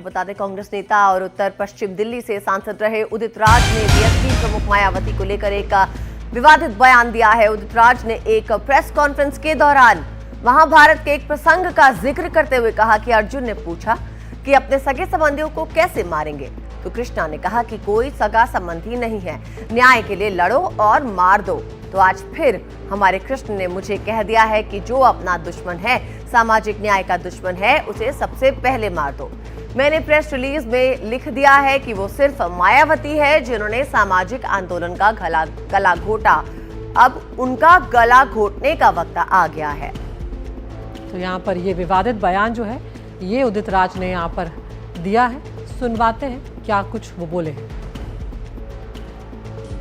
बता दें, कांग्रेस नेता और उत्तर पश्चिम दिल्ली से सांसद रहे उदित राज ने बीएसपी प्रमुख मायावती को लेकर एक विवादित बयान दिया है। उदित राज ने एक प्रेस कॉन्फ्रेंस के दौरान महाभारत के एक प्रसंग का जिक्र करते हुए कहा कि अर्जुन ने पूछा कि अपने सगे संबंधियों को कैसे मारेंगे, तो कृष्णा ने कहा कि कोई सगा संबंधी नहीं है, न्याय के लिए लड़ो और मार दो। तो आज फिर हमारे कृष्ण ने मुझे कह दिया है कि जो अपना दुश्मन है, सामाजिक न्याय का दुश्मन है, उसे सबसे पहले मार दो। मैंने प्रेस रिलीज में लिख दिया है कि वो सिर्फ मायावती है जिन्होंने सामाजिक आंदोलन का गला घोटा। अब उनका गला घोटने का वक्त आ गया है। तो यहाँ पर ये विवादित बयान जो है ये उदित राज ने यहाँ पर दिया है। सुनवाते हैं क्या कुछ वो बोले हैं।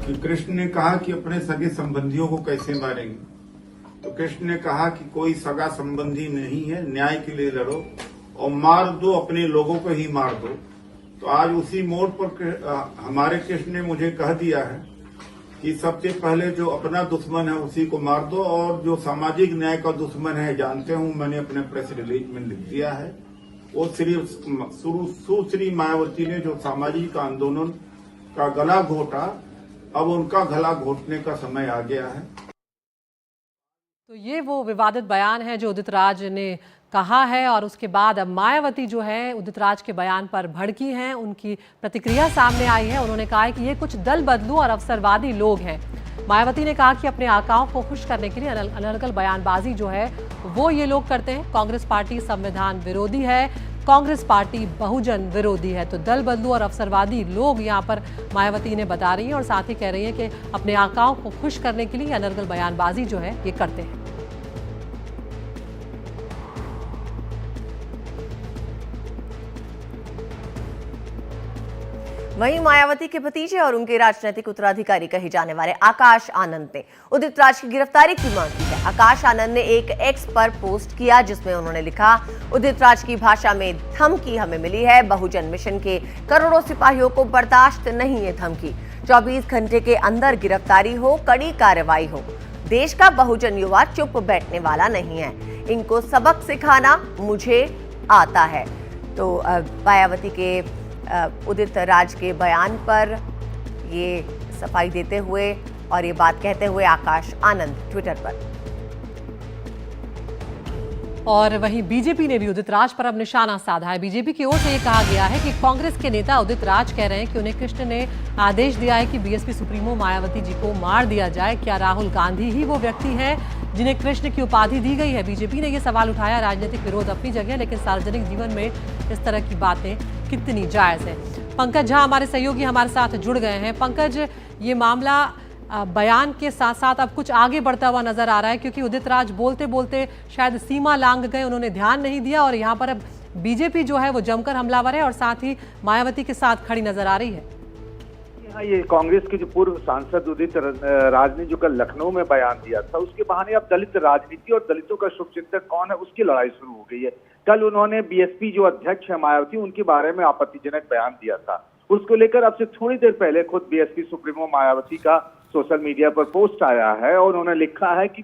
कि कृष्ण ने कहा कि अपने सगे संबंधियों को कैसे मारेंगे, तो कृष्ण ने कहा कि कोई सगा संबंधी नहीं है, न्याय के लिए लड़ो और मार दो, अपने लोगों को ही मार दो। तो आज उसी मोड़ पर हमारे कृष्ण ने मुझे कह दिया है कि सबसे पहले जो अपना दुश्मन है उसी को मार दो, और जो सामाजिक न्याय का दुश्मन है, जानते हूं, मैंने अपने प्रेस रिलीज में लिख दिया है, वो सुश्री मायावती ने जो सामाजिक आंदोलन का गला घोटा, अब उनका गला घोटने का समय आ गया है। तो ये वो विवादित बयान है जो उदित राज ने कहा है, और उसके बाद अब मायावती जो है उदित राज के बयान पर भड़की हैं। उनकी प्रतिक्रिया सामने आई है। उन्होंने कहा है कि ये कुछ दल बदलू और अवसरवादी लोग हैं। मायावती ने कहा कि अपने आकाओं को खुश करने के लिए अनर्गल बयानबाजी जो है वो ये लोग करते हैं। कांग्रेस पार्टी संविधान विरोधी है, कांग्रेस पार्टी बहुजन विरोधी है। तो दल बदलू और अवसरवादी लोग यहाँ पर मायावती ने बता रही हैं, और साथ ही कह रही है कि अपने आकाओं को खुश करने के लिए अनर्गल बयानबाजी जो है ये करते हैं। वहीं मायावती के भतीजे और उनके राजनीतिक उत्तराधिकारी कहे जाने वाले आकाश आनंद ने उदित राज की गिरफ्तारी की मांग की है। आकाश आनंद ने एक एक्स पर पोस्ट किया जिसमें उन्होंने लिखा, उदित राज की भाषा में धमकी हमें मिली है, बहुजन मिशन के करोड़ों सिपाहियों को बर्दाश्त नहीं है धमकी, 24 घंटे के अंदर गिरफ्तारी हो, कड़ी कार्रवाई हो। देश का बहुजन युवा चुप बैठने वाला नहीं है, इनको सबक सिखाना मुझे आता है। तो मायावती के उदित राज के बयान पर ये सफाई देते हुए और ये बात कहते हुए आकाश आनंद ट्विटर पर। और वहीं बीजेपी ने भी उदित राज पर अब निशाना साधा है। बीजेपी की ओर से ये कहा गया है कि कांग्रेस के नेता उदित राज कह रहे हैं कि उन्हें कृष्ण ने आदेश दिया है कि बीएसपी सुप्रीमो मायावती जी को मार दिया जाए। क्या राहुल गांधी ही वो व्यक्ति है जिन्हें कृष्ण की उपाधि दी गई है? बीजेपी ने ये सवाल उठाया। राजनीतिक विरोध अपनी जगह, लेकिन सार्वजनिक जीवन में इस तरह की बातें कितनी जायज है। पंकज झा हमारे सहयोगी हमारे साथ जुड़ गए हैं। पंकज, ये मामला बयान के साथ साथ अब कुछ आगे बढ़ता हुआ नजर आ रहा है, क्योंकि उदित राज बोलते बोलते शायद सीमा लांघ गए, उन्होंने ध्यान नहीं दिया, और यहाँ पर अब बीजेपी जो है वो जमकर हमलावर है और साथ ही मायावती के साथ खड़ी नजर आ रही है। हाँ, ये कांग्रेस के जो पूर्व सांसद उदित राज ने जो कल लखनऊ में बयान दिया था, उसके बहाने अब दलित राजनीति और दलितों का शुभचिंतक कौन है उसकी लड़ाई शुरू हो गई है। कल उन्होंने बीएसपी जो अध्यक्ष है मायावती, उनके बारे में आपत्तिजनक बयान दिया था। उसको लेकर अब से थोड़ी देर पहले खुद बीएसपी सुप्रीमो मायावती का सोशल मीडिया पर पोस्ट आया है, और उन्होंने लिखा है कि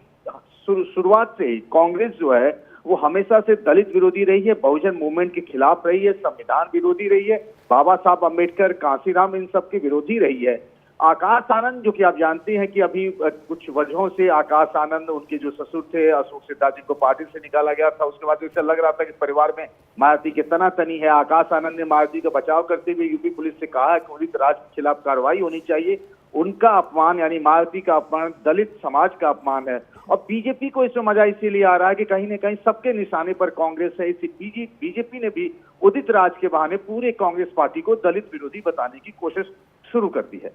शुरुआत से ही कांग्रेस जो है वो हमेशा से दलित विरोधी रही है, बहुजन मूवमेंट के खिलाफ रही है, संविधान विरोधी रही है, बाबा साहब अम्बेडकर, कांसीराम, इन सब की विरोधी रही है। आकाश आनंद, जो कि आप जानते हैं कि अभी कुछ वजहों से आकाश आनंद, उनके जो ससुर थे अशोक सिद्धार्थ जी को पार्टी से निकाला गया था, उसके बाद ऐसा लग रहा था कि परिवार में मायावती के तनातनी है। आकाश आनंद ने मायावती का बचाव करते हुए यूपी पुलिस से कहा है कि उदित राज के खिलाफ कार्रवाई होनी चाहिए। उनका अपमान, यानी मायावती का अपमान, दलित समाज का अपमान है। और बीजेपी को इसमें मजा इसीलिए आ रहा है कि कहीं न कहीं सबके निशाने पर कांग्रेस है। इसी बीजेपी ने भी उदित राज के बहाने पूरे कांग्रेस पार्टी को दलित विरोधी बताने की कोशिश शुरू कर दी है।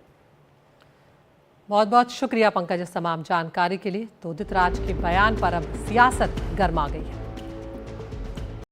बहुत बहुत शुक्रिया पंकज इस तमाम जानकारी के लिए। तो उदित राज के बयान पर अब सियासत गर्मा गई है।